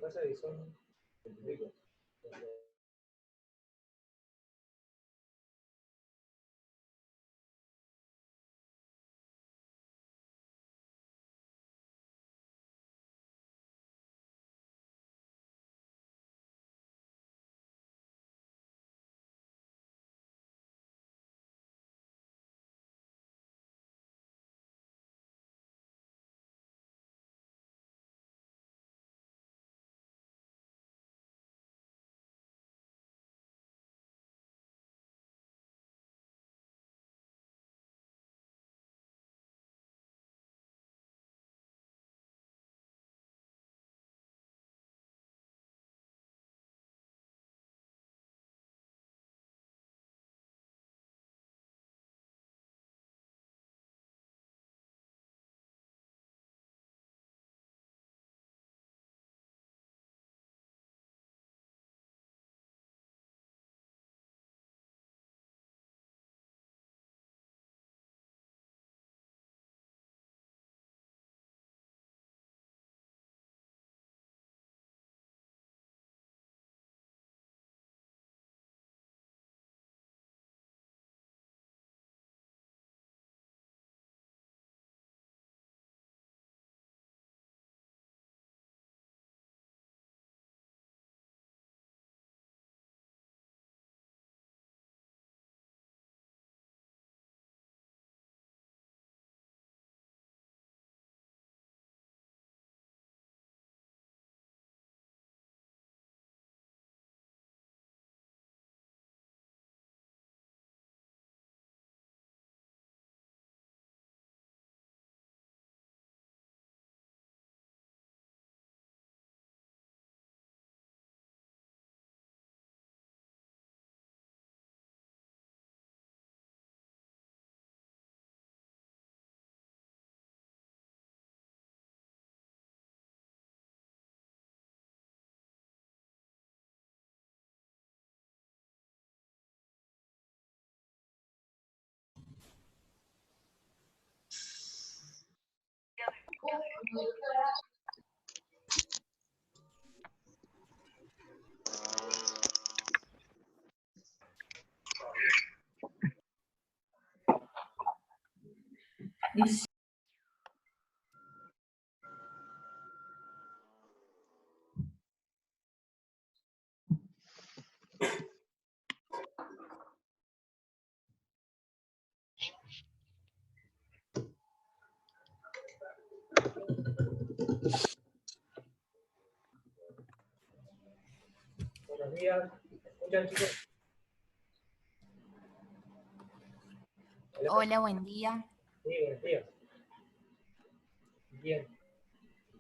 Pasa que son... Buenos días. ¿Me escuchan, chicos? Hola, buen día. Sí, buenos días. Bien.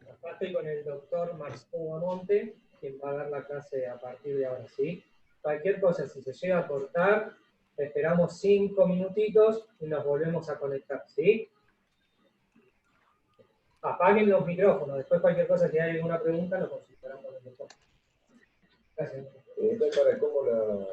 Acá estoy con el doctor Marcelo Monte, quien va a dar la clase a partir de ahora, ¿sí? Cualquier cosa, si se llega a cortar, esperamos 5 minutitos y nos volvemos a conectar, ¿sí? Apaguen los micrófonos, después cualquier cosa, si hay alguna pregunta, lo consultarán con el doctor. Gracias. Para cómo la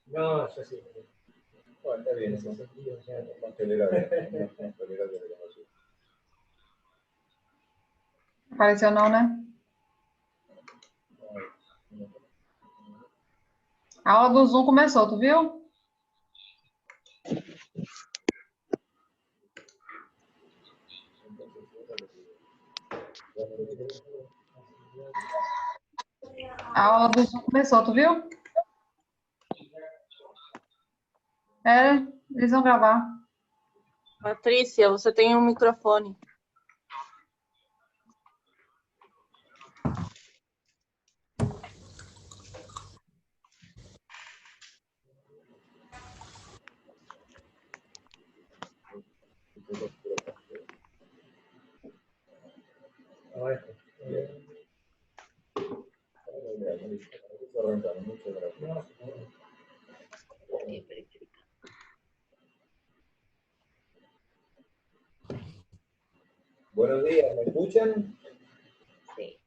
No, yo sí. Bueno, está bien, En ese sentido, ya. más tolerable, más tolerable de la noche. Apareció Nona. A aula do Zoom começou, tu viu? A aula do Zoom começou, tu viu? Eles vão gravar. Patrícia, você tem um microfone. Buenos días, ¿me escuchan? Sí.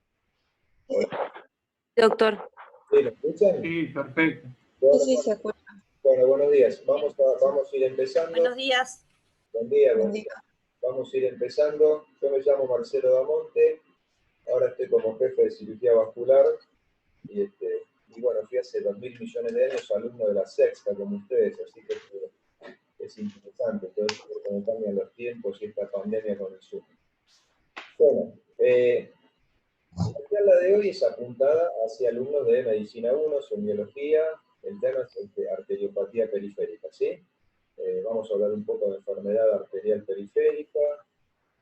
Doctor. ¿Sí, me escuchan? Sí, perfecto. Bueno, Sí, se escucha. bueno, buenos días. Vamos a ir empezando. Buenos días. Buen día, buen día. Vamos a ir empezando. Yo me llamo Marcelo Damonte. Ahora estoy como jefe de cirugía vascular. Y bueno, fui hace 2.000 millones de años alumno de la sexta, como ustedes. Así que es interesante todo esto, cómo cambian los tiempos y esta pandemia con el Zoom. Bueno, la charla de hoy es apuntada hacia alumnos de Medicina 1, Semiología, el tema es arteriopatía periférica, ¿sí? Vamos a hablar un poco de enfermedad arterial periférica,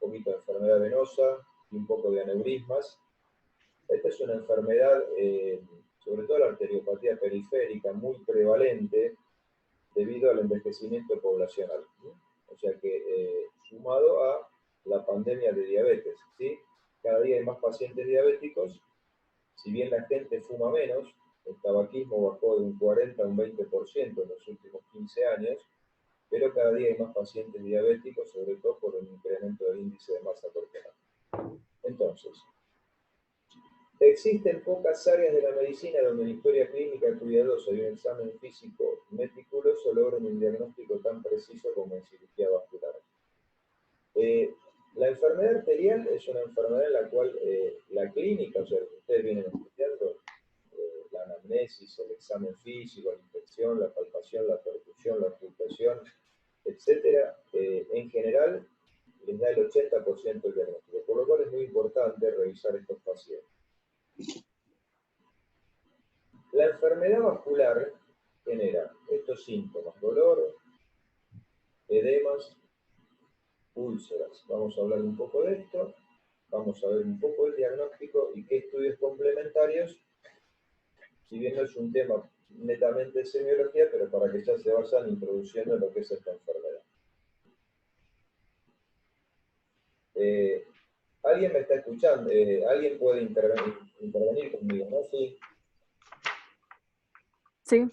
un poquito de enfermedad venosa y un poco de aneurismas. Esta es una enfermedad, sobre todo la arteriopatía periférica, muy prevalente debido al envejecimiento poblacional, ¿sí? O sea que sumado a la pandemia de diabetes, ¿sí? Cada día hay más pacientes diabéticos, si bien la gente fuma menos, el tabaquismo bajó de un 40 a un 20% en los últimos 15 años, pero cada día hay más pacientes diabéticos, sobre todo por un incremento del índice de masa corporal. Entonces, existen pocas áreas de la medicina donde la historia clínica cuidadosa y un examen físico meticuloso logran un diagnóstico tan preciso como en cirugía vascular. La enfermedad arterial es una enfermedad en la cual la clínica, o sea, ustedes vienen estudiando, la anamnesis, el examen físico, la inspección, la palpación, la percusión, la ocultación, etcétera, en general les da el 80% del diagnóstico, por lo cual es muy importante revisar estos pacientes. La enfermedad vascular genera estos síntomas: dolor, edemas, úlceras. Vamos a hablar un poco de esto, vamos a ver un poco el diagnóstico y qué estudios complementarios, si bien no es un tema netamente de semiología, pero para que ya se vayan introduciendo en lo que es esta enfermedad. ¿Alguien me está escuchando? ¿Alguien puede intervenir conmigo, no? Sí. Sí,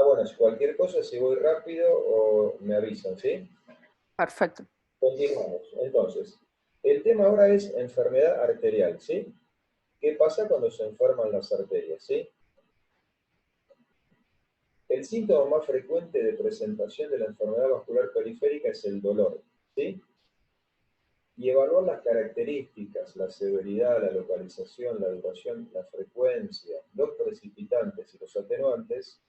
Bueno, si cualquier cosa, si voy rápido o me avisan, ¿sí? perfecto. Continuamos. Entonces, el tema ahora es enfermedad arterial, ¿sí? ¿Qué pasa cuando se enferman las arterias, sí? El síntoma más frecuente de presentación de la enfermedad vascular periférica es el dolor, ¿sí? Y evaluar las características, la severidad, la localización, la duración, la frecuencia, los precipitantes y los atenuantes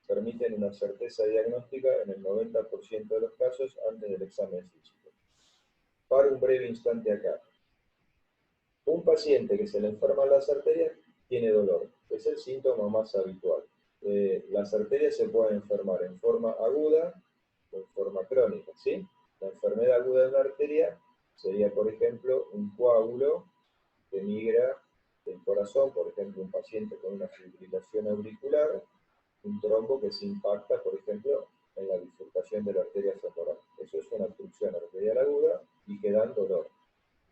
permiten una certeza diagnóstica en el 90% de los casos antes del examen físico. Paro un breve instante acá. Un paciente que se le enferman las arterias tiene dolor, es el síntoma más habitual. Las arterias se pueden enfermar en forma aguda o en forma crónica, ¿sí? La enfermedad aguda de una arteria sería, por ejemplo, un coágulo que migra del corazón, por ejemplo, un paciente con una fibrilación auricular, un trombo que se impacta, por ejemplo, en la bifurcación de la arteria femoral. Eso es una obstrucción arterial aguda y que da dolor.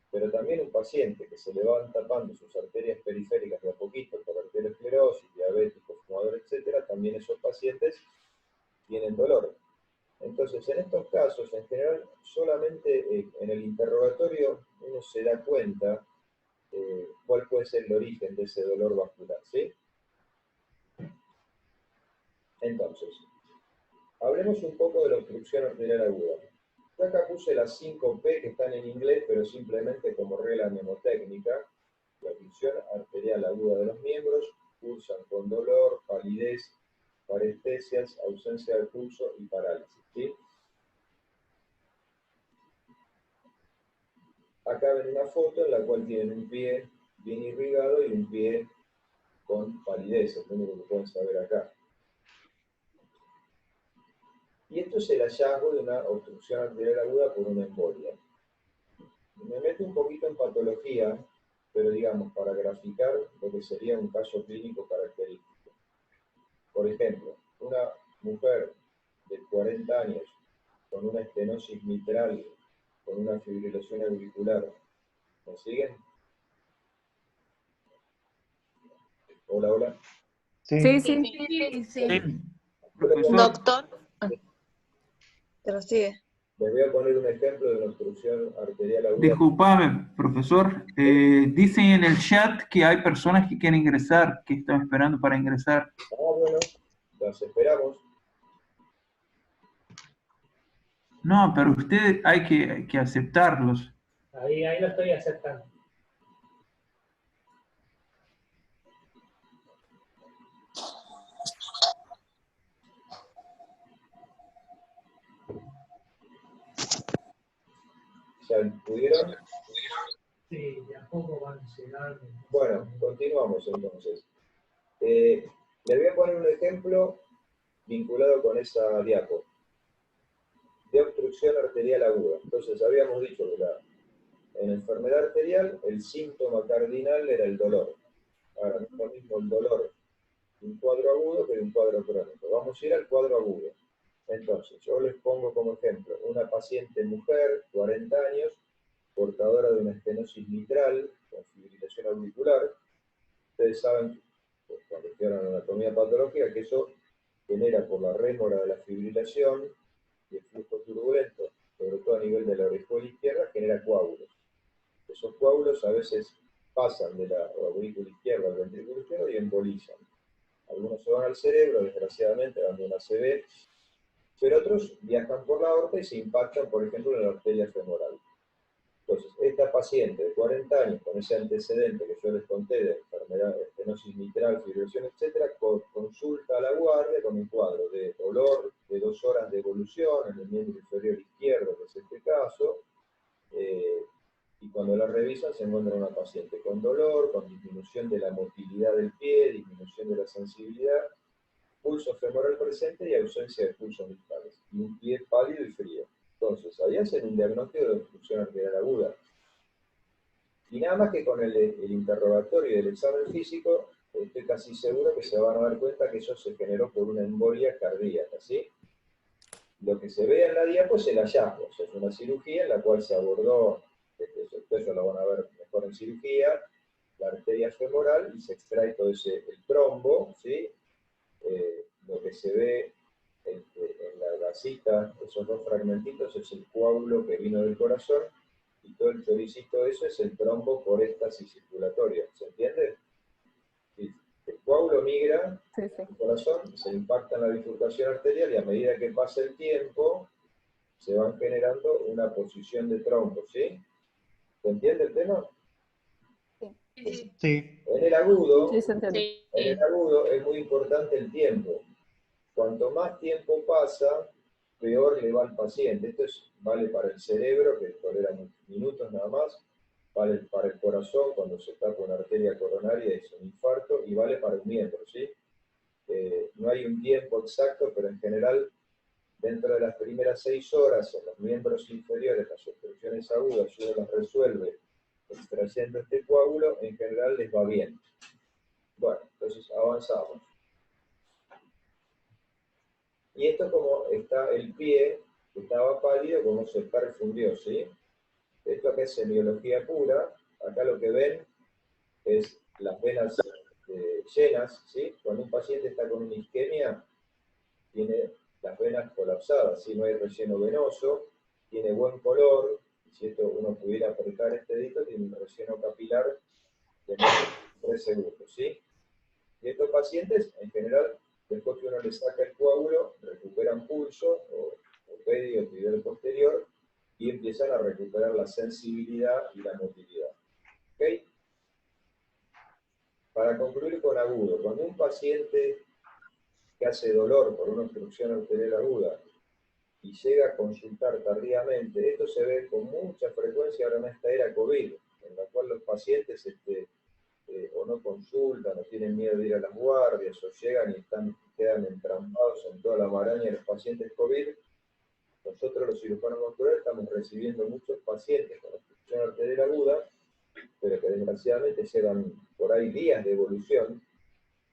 Pero también un paciente que se le van tapando sus arterias periféricas de a poquito por arteriosclerosis, diabéticos, fumadores, etcétera, también esos pacientes tienen dolor. Entonces, en estos casos, en general, solamente en el interrogatorio uno se da cuenta cuál puede ser el origen de ese dolor vascular, ¿sí? Entonces, hablemos un poco de la obstrucción arterial aguda. Yo acá puse las 5 P que están en inglés, pero simplemente como regla mnemotécnica. La obstrucción arterial aguda de los miembros cursan con dolor, palidez, parestesias, ausencia de pulso y parálisis, ¿sí? Acá ven una foto en la cual tienen un pie bien irrigado y un pie con palidez, es lo único que pueden saber acá. Y esto es el hallazgo de una obstrucción arterial aguda por una embolia. Me meto un poquito en patología, pero digamos, para graficar lo que sería un caso clínico característico. Por ejemplo, una mujer de 40 años con una estenosis mitral, con una fibrilación auricular, ¿me siguen? Hola, hola. Sí, Sí. sí. Profesor. Doctor. Te lo sigue. Les voy a poner un ejemplo de una obstrucción arterial aguda. Disculpame, profesor. Dicen en el chat que hay personas que quieren ingresar, que están esperando para ingresar. Ah, bueno, las esperamos. No, pero usted hay que aceptarlos. Ahí lo estoy aceptando. ¿Ya pudieron? Sí, de a poco van llegando. Bueno, continuamos entonces. Les voy a poner un ejemplo vinculado con esa diapo. De obstrucción arterial aguda. Entonces, habíamos dicho que en enfermedad arterial el síntoma cardinal era el dolor. Ahora, no es lo mismo el dolor de un cuadro agudo que de un cuadro crónico. Vamos a ir al cuadro agudo. Entonces, yo les pongo como ejemplo una paciente mujer, 40 años, portadora de una estenosis mitral con fibrilación auricular. Ustedes saben, pues, cuando estudiaron anatomía patológica, que eso genera por la rémora de la fibrilación y el flujo turbulento, sobre todo a nivel de la aurícula izquierda, genera coágulos. Esos coágulos a veces pasan de la aurícula izquierda al ventrículo izquierdo y embolizan. Algunos se van al cerebro, desgraciadamente, dando una ACV, pero otros viajan por la aorta y se impactan, por ejemplo, en la arteria femoral. Entonces, esta paciente de 40 años, con ese antecedente que yo les conté de enfermedad, estenosis mitral, fibrilación, etc., consulta a la guardia con un cuadro de dolor de 2 horas de evolución en el miembro inferior izquierdo, que es este caso, y cuando la revisan se encuentra una paciente con dolor, con disminución de la motilidad del pie, disminución de la sensibilidad, pulso femoral presente y ausencia de pulsos distales, y un pie pálido y frío. Entonces, ahí hacen un diagnóstico de obstrucción arterial aguda. Y nada más que con el interrogatorio y el examen físico, estoy casi seguro que se van a dar cuenta que eso se generó por una embolia cardíaca, ¿sí? Lo que se ve en la diapo es el hallazgo, o sea, es una cirugía en la cual se abordó, eso lo van a ver mejor en cirugía, la arteria femoral y se extrae todo el trombo, ¿sí? Lo que se ve en la gasita, esos 2 fragmentitos, es el coágulo que vino del corazón, y todo el choricito de eso es el trombo por éstasis circulatoria. ¿Se entiende? El coágulo migra al corazón, se impacta en la bifurcación arterial y a medida que pasa el tiempo se van generando una posición de trombo, ¿sí? ¿Se entiende el tema? Sí. En el agudo, Sí, se entiende. Sí. en el agudo es muy importante el tiempo. Cuanto más tiempo pasa, peor le va al paciente. Esto vale para el cerebro, que tolera minutos nada más, vale para el corazón cuando se tapa una arteria coronaria y es un infarto, y vale para un miembro, ¿sí? No hay un tiempo exacto, pero en general, dentro de las primeras 6 horas, en los miembros inferiores, las obstrucciones agudas, si uno las resuelve extrayendo este coágulo, en general les va bien. Bueno, entonces avanzamos. Y esto como está el pie, que estaba pálido, como se perfundió, ¿sí? Esto acá es semiología pura. Acá lo que ven es las venas llenas, ¿sí? Cuando un paciente está con una isquemia, tiene las venas colapsadas, ¿sí? No hay relleno venoso, tiene buen color, y si esto uno pudiera apretar este dedito, tiene un relleno capilar de más de 3 segundos, ¿sí? Y estos pacientes, en general, después que uno le saca el coágulo, recuperan pulso, o pedio, tibial posterior, y empiezan a recuperar la sensibilidad y la motilidad. ¿Ok? Para concluir con agudo, cuando un paciente que hace dolor por una obstrucción arterial aguda y llega a consultar tardíamente, esto se ve con mucha frecuencia ahora en esta era COVID, en la cual los pacientes o no consultan, o tienen miedo de ir a las guardias, o llegan y quedan entrampados en toda la maraña de los pacientes COVID. Nosotros los cirujanos vasculares estamos recibiendo muchos pacientes con obstrucción arterial aguda, pero que desgraciadamente llevan por ahí días de evolución,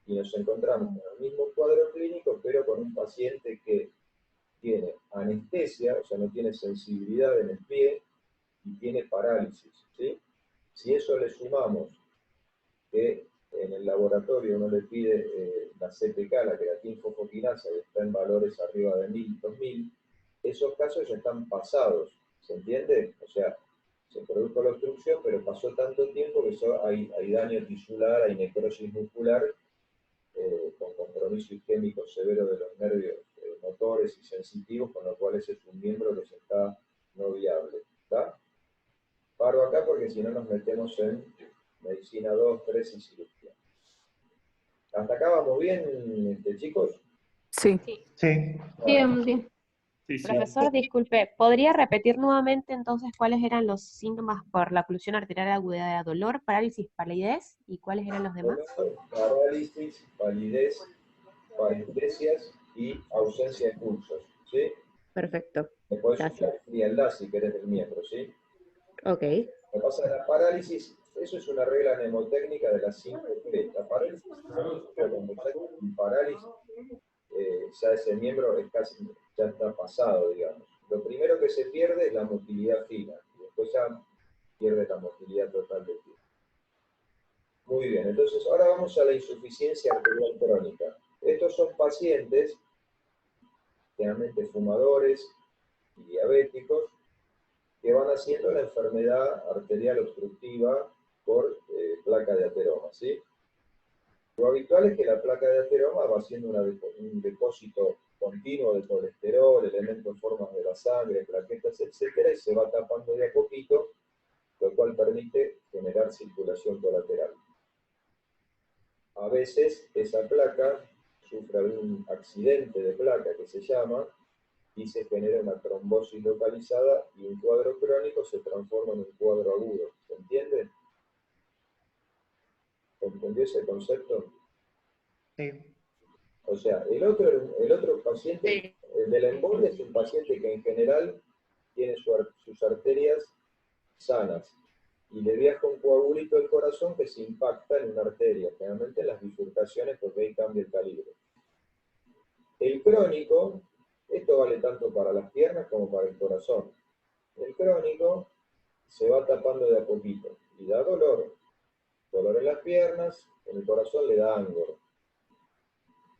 y nos encontramos con el mismo cuadro clínico, pero con un paciente que tiene anestesia, o sea, no tiene sensibilidad en el pie, y tiene parálisis, ¿sí? Si eso le sumamos que en el laboratorio uno le pide la CPK, la creatinfosfoquinasa, que está en valores arriba de 1000, 2000, esos casos ya están pasados, ¿se entiende? O sea, se produjo la obstrucción, pero pasó tanto tiempo que hay daño tisular, hay necrosis muscular, con compromiso isquémico severo de los nervios motores y sensitivos, con lo cual ese es un miembro que se está no viable. ¿Está? Paro acá porque si no nos metemos en medicina 2, 3 y cirugía. ¿Hasta acá vamos bien, chicos? Sí. Sí. Bien, bien. Sí, sí. Profesor, disculpe, ¿podría repetir nuevamente entonces cuáles eran los síntomas por la oclusión arterial aguda, dolor, parálisis, palidez y cuáles eran los demás? Parálisis, palidez, parestesias y ausencia de pulsos, ¿sí? Perfecto. Me puedes Gracias. usar frialdad si querés del miembro, ¿sí? Ok. Lo que pasa es la parálisis, eso es una regla mnemotécnica de las 5P. La parálisis, cuando ya hay parálisis, ya ese miembro ya está pasado, digamos. Lo primero que se pierde es la motilidad fina, y después ya pierde la motilidad total del pie. Muy bien, entonces ahora vamos a la insuficiencia arterial crónica. Estos son pacientes, generalmente fumadores y diabéticos, que van haciendo la enfermedad arterial obstructiva por placa de ateroma, ¿sí? Lo habitual es que la placa de ateroma va haciendo un depósito continuo de colesterol, elementos en formas de la sangre, plaquetas, etcétera, y se va tapando de a poquito, lo cual permite generar circulación colateral. A veces esa placa sufre algún accidente de placa que se llama, y se genera una trombosis localizada y un cuadro crónico se transforma en un cuadro agudo. ¿Se entiende? ¿Entendió ese concepto? Sí. O sea, el otro paciente, el de la embolia, es un paciente que en general tiene sus arterias sanas y le viaja un coagulito al corazón que se impacta en una arteria, generalmente en las bifurcaciones porque ahí cambia el calibre. El crónico, esto vale tanto para las piernas como para el corazón. El crónico se va tapando de a poquito y da dolor. Dolor en las piernas, en el corazón le da ángulo.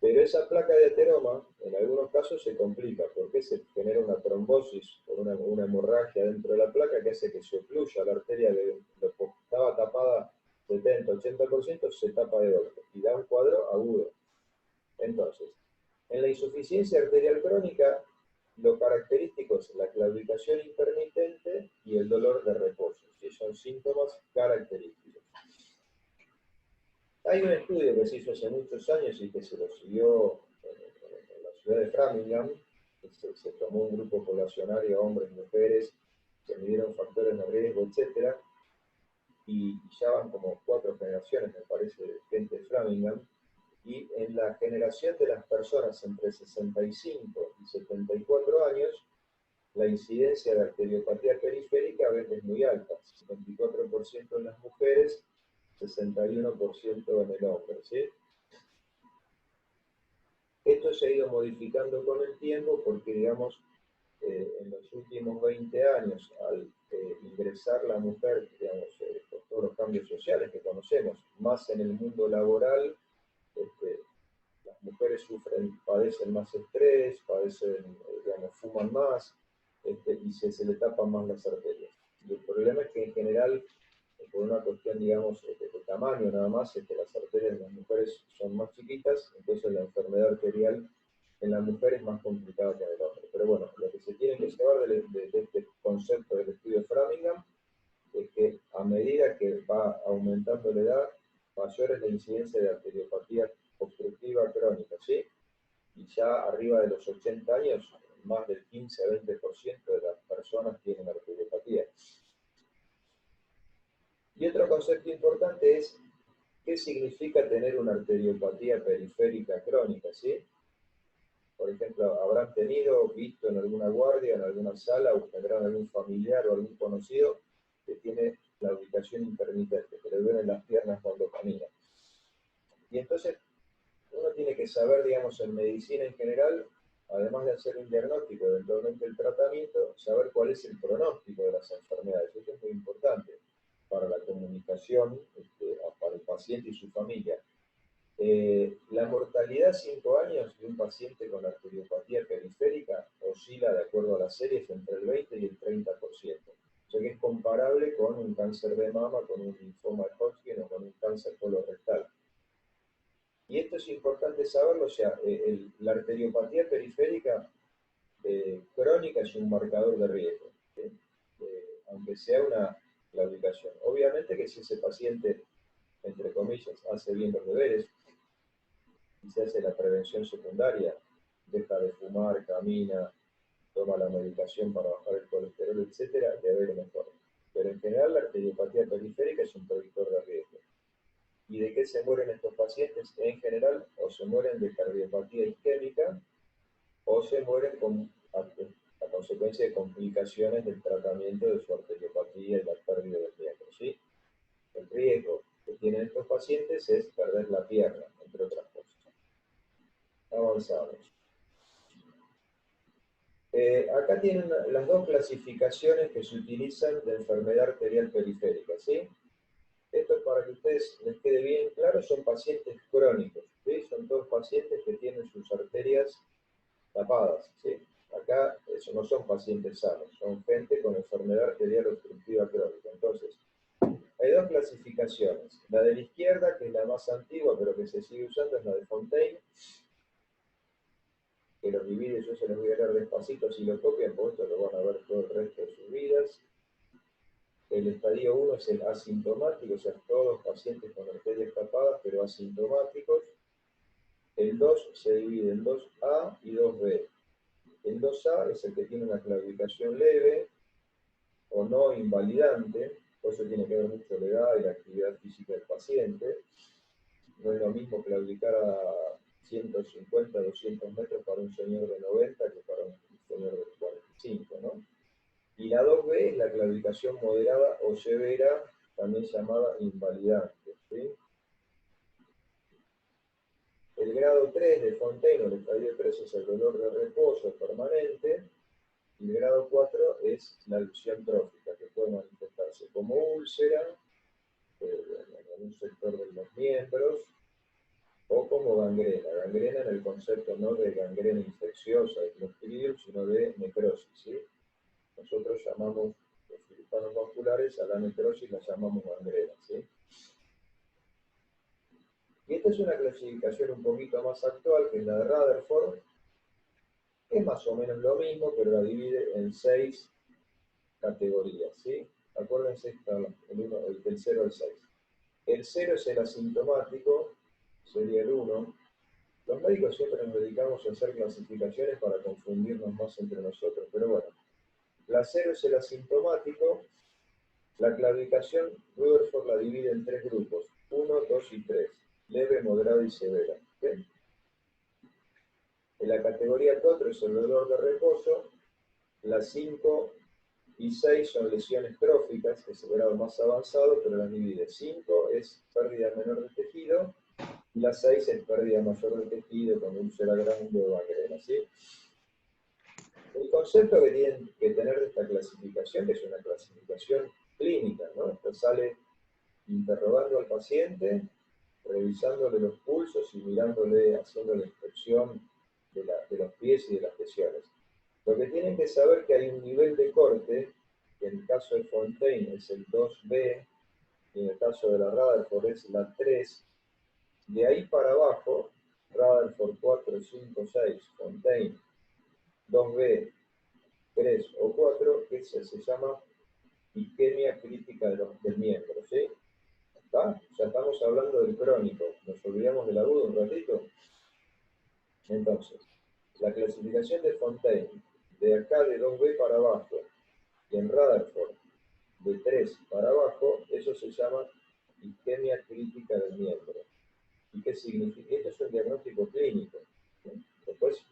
Pero esa placa de ateroma, en algunos casos se complica, porque se genera una trombosis, o una hemorragia dentro de la placa que hace que se ocluya la arteria, que estaba tapada 70-80%, se tapa de golpe y da un cuadro agudo. Entonces, en la insuficiencia arterial crónica, lo característico es la claudicación intermitente y el dolor de reposo, que son síntomas característicos. Hay un estudio que se hizo hace muchos años y que se lo siguió en la ciudad de Framingham. Se tomó un grupo poblacionario, hombres, mujeres, se midieron factores de riesgo, etc. Y ya van como 4 generaciones, me parece, de gente de Framingham. Y en la generación de las personas entre 65 y 74 años, la incidencia de arteriopatía periférica a veces es muy alta, 54% en las mujeres, 61% en el hombre, ¿sí? Esto se ha ido modificando con el tiempo porque, digamos, en los últimos 20 años, al ingresar la mujer, digamos, por todos los cambios sociales que conocemos, más en el mundo laboral, las mujeres padecen más estrés, digamos, fuman más, y se le tapan más las arterias. Y el problema es que en general, por una cuestión, digamos, de tamaño nada más, las arterias de las mujeres son más chiquitas, entonces la enfermedad arterial en la mujer es más complicada que en el hombre. Pero bueno, lo que se tiene que llevar de este concepto del estudio Framingham es que a medida que va aumentando la edad, mayor es la incidencia de arteriopatía obstructiva crónica, ¿sí? Y ya arriba de los 80 años, más del 15 a 20% de las personas tienen arteriopatía. Y otro concepto importante es qué significa tener una arteriopatía periférica crónica, ¿sí? Por ejemplo, habrán visto en alguna guardia, en alguna sala, o tendrán algún familiar o algún conocido que tiene la ubicación intermitente, que le duelen las piernas cuando camina. Y entonces, uno tiene que saber, digamos, en medicina en general, además de hacer un diagnóstico, eventualmente el tratamiento, saber cuál es el pronóstico de las enfermedades. Eso es muy importante para la comunicación para el paciente y su familia. La mortalidad a 5 años de un paciente con arteriopatía periférica oscila, de acuerdo a las series, entre el 20 y el 30%. O sea que es comparable con un cáncer de mama, con un linfoma de Hodgkin o con un cáncer colorectal. Y esto es importante saberlo, o sea, la arteriopatía periférica crónica es un marcador de riesgo, ¿sí? Aunque sea una claudicación. Obviamente que si ese paciente, entre comillas, hace bien los deberes, y se hace la prevención secundaria, deja de fumar, camina, toma la medicación para bajar el colesterol, etcétera, debe ir mejor. Pero en general la arteriopatía periférica es un predictor de riesgo. ¿Y de qué se mueren estos pacientes? En general, o se mueren de cardiopatía isquémica, o se mueren a consecuencia de complicaciones del tratamiento de su arteriopatía y la pérdida del miembro, ¿sí? El riesgo que tienen estos pacientes es perder la pierna, entre otras cosas. Avanzamos. Acá tienen las dos clasificaciones que se utilizan de enfermedad arterial periférica, ¿sí? Esto, para que a ustedes les quede bien claro, son pacientes crónicos, ¿sí? Son todos pacientes que tienen sus arterias tapadas, ¿sí? Acá eso no son pacientes sanos, son gente con enfermedad arterial obstructiva crónica. Entonces, hay dos clasificaciones. La de la izquierda, que es la más antigua, pero que se sigue usando, es la de Fontaine, que los divide, yo se los voy a leer despacito si lo copian, porque esto lo van a ver todo el resto de sus vidas. El estadio 1 es el asintomático, o sea, todos pacientes con arterias tapadas, pero asintomáticos. El 2 se divide en 2A y 2B. El 2A es el que tiene una claudicación leve o no invalidante, por eso tiene que ver mucho la edad y la actividad física del paciente. No es lo mismo claudicar a 150, 200 metros para un señor de 90 que para un señor de 45, ¿no? Y la 2B es la claudicación moderada o severa, también llamada invalidante, ¿sí? El grado 3 de Fontaine, o el estadio 3, es el dolor de reposo permanente, y el grado 4 es la alusión trófica, que puede manifestarse como úlcera, en un sector de los miembros, o como gangrena. Gangrena en el concepto no de gangrena infecciosa, de clostridium, sino de necrosis, ¿sí? Nosotros llamamos, los cirujanos vasculares, a la necrosis la llamamos gangrena, ¿sí? Y esta es una clasificación un poquito más actual, que es la de Rutherford, que es más o menos lo mismo, pero la divide en 6 categorías, ¿sí? Acuérdense, está del 0 al 6. El 0 es el asintomático, sería el 1. Los médicos siempre nos dedicamos a hacer clasificaciones para confundirnos más entre nosotros, pero bueno. La 0 es el asintomático. La claudicación, Rutherford la divide en 3 grupos, 1, 2 y 3, leve, moderada y severa, ¿okay? En la categoría 4 es el dolor de reposo. Las 5 y 6 son lesiones tróficas, que es el grado más avanzado, pero las divide. 5 es pérdida menor de tejido, y la 6 es pérdida mayor de tejido con úlcera grande o gangrena, ¿sí? El concepto que tienen que tener de esta clasificación, que es una clasificación clínica, ¿no? Esto sale interrogando al paciente, revisándole los pulsos y mirándole, haciendo la inspección de los pies y de las lesiones. Lo que tienen que saber es que hay un nivel de corte, que en el caso de Fontaine es el 2B, y en el caso de la Rutherford es la 3. De ahí para abajo, Rutherford 4, 5, 6, Fontaine 2B, 3 o 4, que se llama isquemia crítica del miembro, ¿sí? ¿Está? Ya estamos hablando del crónico. ¿Nos olvidamos del agudo un ratito? Entonces, la clasificación de Fontaine, de acá de 2B para abajo, y en Rutherford, de 3 para abajo, eso se llama isquemia crítica del miembro. ¿Y qué significa? Esto es un diagnóstico clínico, ¿sí? Después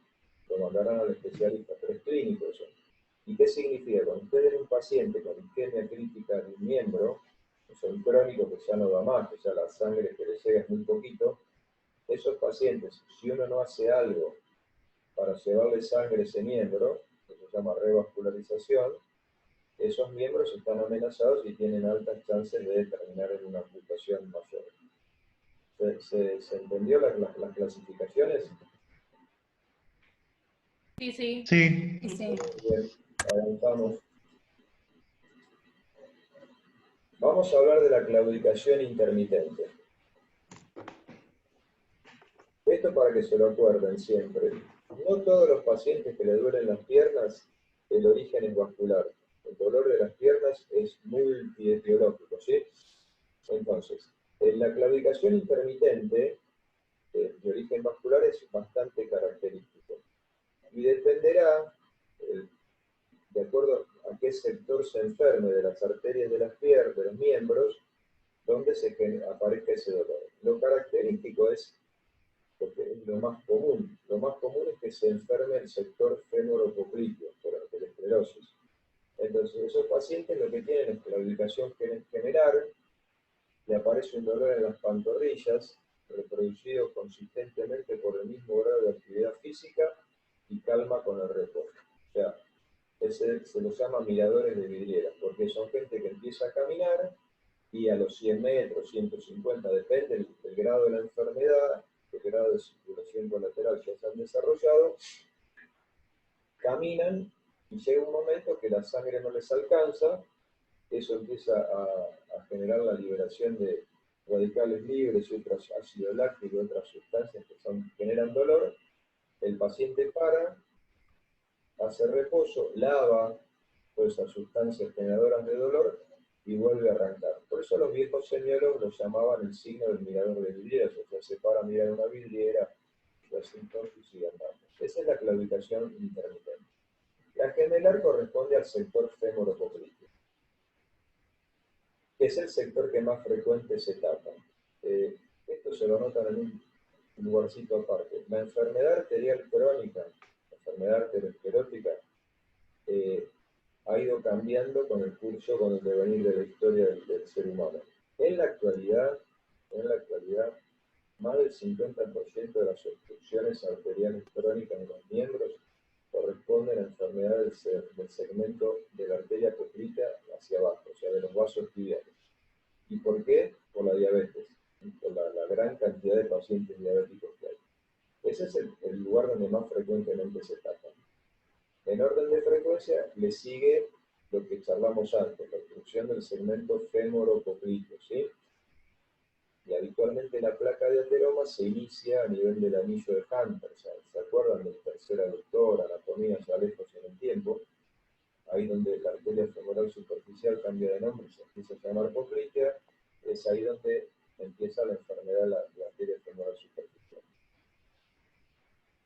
lo mandarán al especialista, pero es clínico eso. ¿Y qué significa? Cuando usted tiene un paciente con isquemia crítica de un miembro, o sea, un crónico que ya no da más, que ya la sangre que le llega es muy poquito, esos pacientes, si uno no hace algo para llevarle sangre a ese miembro, que se llama revascularización, esos miembros están amenazados y tienen altas chances de terminar en una amputación mayor. ¿Se entendió las clasificaciones? Sí, sí. Sí. Bien, avanzamos. Vamos a hablar de la claudicación intermitente. Esto para que se lo acuerden siempre. No todos los pacientes que le duelen las piernas, el origen es vascular. El dolor de las piernas es multietiológico, ¿sí? Entonces, la claudicación intermitente de origen vascular es bastante característico. Y dependerá, de acuerdo a qué sector se enferme de las arterias de las piernas, de los miembros, donde aparezca ese dolor. Lo característico es, porque es lo más común es que se enferme el sector femoropopliteo por arteriosclerosis. Entonces, esos pacientes lo que tienen es claudicación general, le aparece un dolor en las pantorrillas, reproducido consistentemente por el mismo grado de actividad física y calma con el reposo. O sea, se los llama miradores de vidriera, porque son gente que empieza a caminar y a los 100 metros, 150, depende del grado de la enfermedad, el grado de circulación colateral que se han desarrollado, caminan y llega un momento que la sangre no les alcanza, eso empieza a generar la liberación de radicales libres y otros ácido láctico y otras sustancias que generan dolor, el paciente para, hace reposo, lava todas esas sustancias generadoras de dolor y vuelve a arrancar. Por eso los viejos semiólogos lo llamaban el signo del mirador de vidrieras, o sea, se para a mirar una vidriera, y así entonces sigue andando. Esa es la claudicación intermitente. La gemelar corresponde al sector femoropopliteo, que es el sector que más frecuente se tapa. Esto se lo notan en un lugarcito aparte. La enfermedad arterial crónica, la enfermedad arteriosclerótica, ha ido cambiando con el curso, con el devenir de la historia del ser humano. En la actualidad, más del 50% de las obstrucciones arteriales crónicas en los miembros corresponden a enfermedades del segmento de la arteria poplítea hacia abajo, o sea, de los vasos tibiales. ¿Y por qué? Por la diabetes, por la gran cantidad de pacientes diabéticos que hay. Ese es el lugar donde más frecuentemente se trata. En orden de frecuencia le sigue lo que charlamos antes, la obstrucción del segmento femoropopliteo, ¿sí? Y habitualmente la placa de ateroma se inicia a nivel del anillo de Hunter, ¿se acuerdan del tercer aductor, anatomía ya lejos en el tiempo? Ahí donde la arteria femoral superficial cambia de nombre, se empieza a llamar poplitea, es ahí donde empieza la enfermedad de la arteria femoral superficial.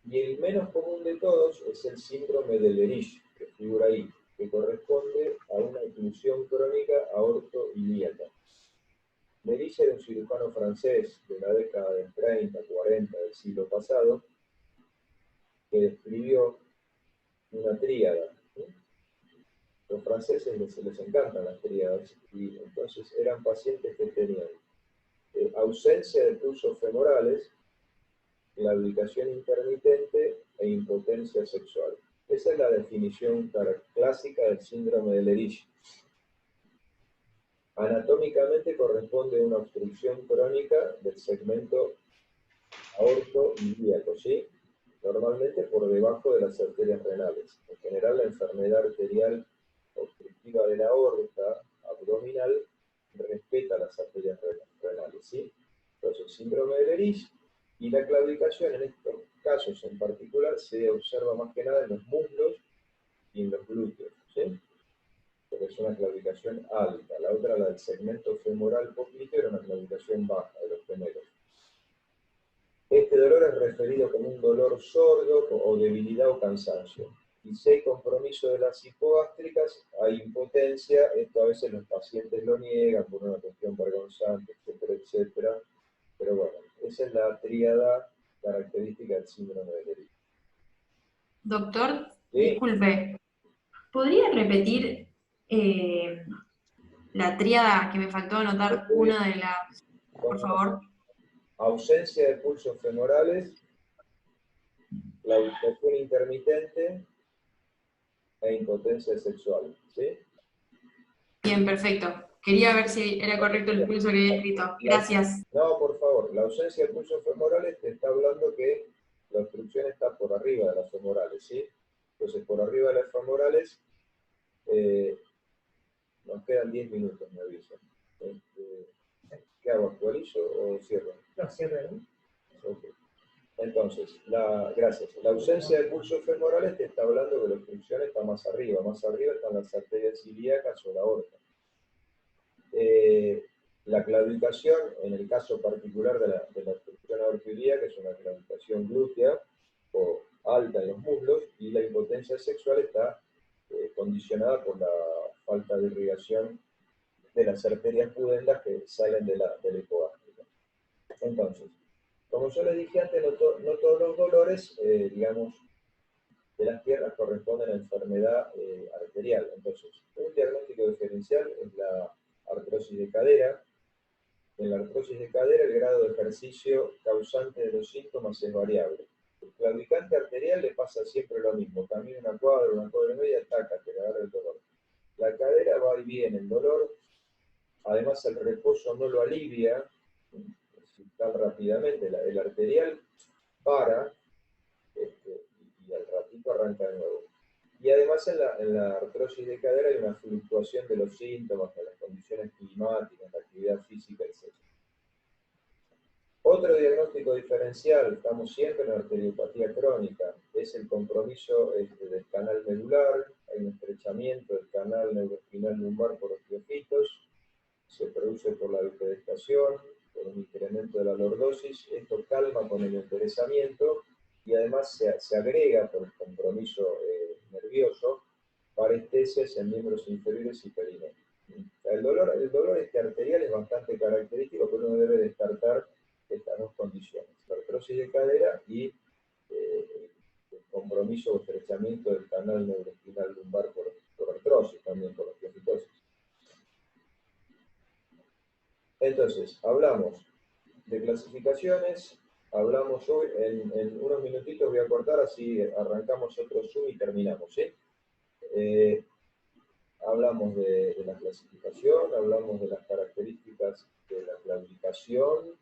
Y el menos común de todos es el síndrome de Lerich, que figura ahí, que corresponde a una oclusión crónica aortoilíaca. Lerich era un cirujano francés de la década del 30, 40 del siglo pasado, que describió una tríada. Los franceses les encantan las tríadas, y entonces eran pacientes que tenían ausencia de pulsos femorales, claudicación intermitente e impotencia sexual. Esa es la definición clásica del síndrome de Lerich. Anatómicamente corresponde a una obstrucción crónica del segmento aortoilíaco, ¿sí? Normalmente por debajo de las arterias renales. En general, la enfermedad arterial obstructiva de la aorta abdominal respeta las arterias renales, ¿sí? Entonces, el síndrome de Lerich y la claudicación en estos casos en particular se observa más que nada en los muslos y en los glúteos, ¿sí? Porque es una claudicación alta. La otra, la del segmento femoral popliteo, era una claudicación baja de los gemelos. Este dolor es referido como un dolor sordo o debilidad o cansancio. Y si hay compromiso de las hipogástricas, hay impotencia. Esto a veces los pacientes lo niegan por una cuestión vergonzante, etcétera, etcétera. Pero bueno, esa es la tríada característica del síndrome de Lerich. Doctor, ¿Sí? disculpe, ¿podría repetir la tríada que me faltó anotar una de las, por favor? Ausencia de pulsos femorales, claudicación intermitente e impotencia sexual, ¿sí? Bien, perfecto. Quería ver si era correcto el pulso que había escrito. Gracias. No, por favor, la ausencia de pulsos femorales te está hablando que la obstrucción está por arriba de las femorales, ¿sí? Entonces, por arriba de las femorales, nos quedan 10 minutos, me avisan. ¿Qué hago? ¿Actualizo o cierro? No, cierre, ¿no? Ok. Entonces, gracias. La ausencia de pulsos femorales te está hablando que la obstrucción está más arriba. Más arriba están las arterias ilíacas o la aorta. La claudicación, en el caso particular de la obstrucción aortoilíaca, es una claudicación glútea o alta en los muslos, y la impotencia sexual está condicionada por la falta de irrigación de las arterias pudendas que salen de la hipogástrica. Entonces, como yo les dije antes, no todos los dolores, digamos, de las piernas corresponden a enfermedad arterial. Entonces, un diagnóstico diferencial es la artrosis de cadera. En la artrosis de cadera, el grado de ejercicio causante de los síntomas es variable. El claudicante arterial le pasa siempre lo mismo. Camina una cuadra y media, ataca, que le agarra el dolor. La cadera va y viene el dolor. Además, el reposo no lo alivia tan rápidamente. El arterial para y al ratito arranca de nuevo. Y además en la artrosis de cadera hay una fluctuación de los síntomas, de las condiciones climáticas, la actividad física, etc. Otro diagnóstico diferencial, estamos siempre en la arteriopatía crónica, es el compromiso del canal medular. Hay un estrechamiento del canal neuroespinal lumbar por osteofitos, se produce por la bipedestación, por un incremento de la lordosis. Esto calma con el enderezamiento y además se agrega por el compromiso nervioso parestesias en miembros inferiores y perineo. El dolor arterial es bastante característico, pero uno debe descartar estas dos condiciones, la artrosis de cadera y el compromiso o estrechamiento del canal neuroespinal lumbar por artrosis, también por osteofitosis. Entonces, hablamos de clasificaciones, hablamos hoy, en unos minutitos voy a cortar, así arrancamos otro Zoom y terminamos, ¿sí? Hablamos de la clasificación, hablamos de las características de la claudicación,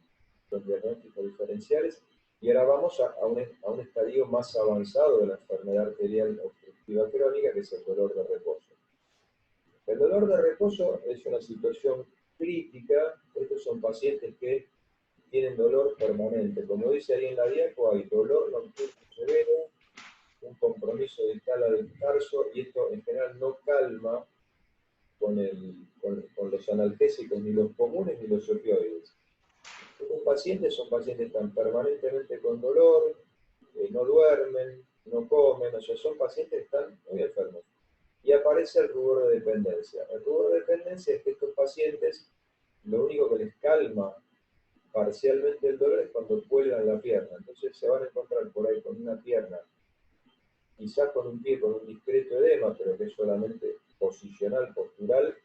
los diagnósticos diferenciales, y ahora vamos a un estadio más avanzado de la enfermedad arterial obstructiva crónica, que es el dolor de reposo. El dolor de reposo es una situación crítica. Estos son pacientes que tienen dolor permanente. Como dice ahí en la diapo, hay dolor nocturno severo, un compromiso distal del tarso, y esto en general no calma con los analgésicos, ni los comunes ni los opioides. Estos pacientes son pacientes que están permanentemente con dolor, no duermen, no comen, o sea, son pacientes que están muy enfermos. Y aparece el rubor de dependencia. El rubor de dependencia es que estos pacientes, lo único que les calma parcialmente el dolor es cuando cuelgan la pierna. Entonces se van a encontrar por ahí con una pierna, quizás con un pie con un discreto edema, pero que es solamente posicional, postural,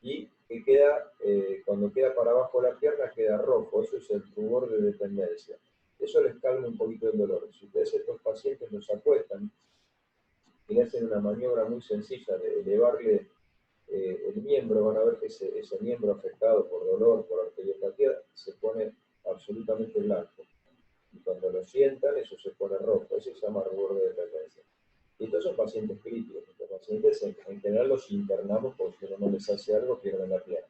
y que queda, cuando queda para abajo la pierna queda rojo. Eso es el rubor de dependencia. Eso les calma un poquito el dolor. Si ustedes estos pacientes los acuestan y le hacen una maniobra muy sencilla de elevarle el miembro, van a ver que ese miembro afectado por dolor, por arteriopatía, se pone absolutamente blanco. Y cuando lo sientan, eso se pone rojo. Eso se llama rubor de dependencia. Y estos son pacientes críticos. Estos pacientes en general los internamos porque si no les hace algo, pierden la pierna.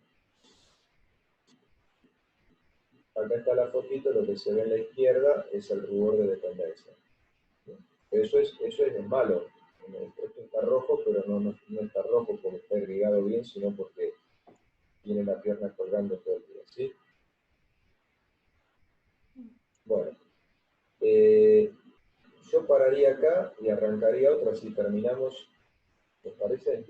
Acá está la fotito, lo que se ve en la izquierda es el rubor de dependencia. Eso es malo. Esto está rojo, pero no está rojo porque está irrigado bien, sino porque tiene la pierna colgando todo el día, ¿sí? Bueno, yo pararía acá y arrancaría otra, así terminamos. ¿Les parece?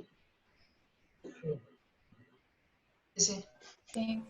Sí. Sí.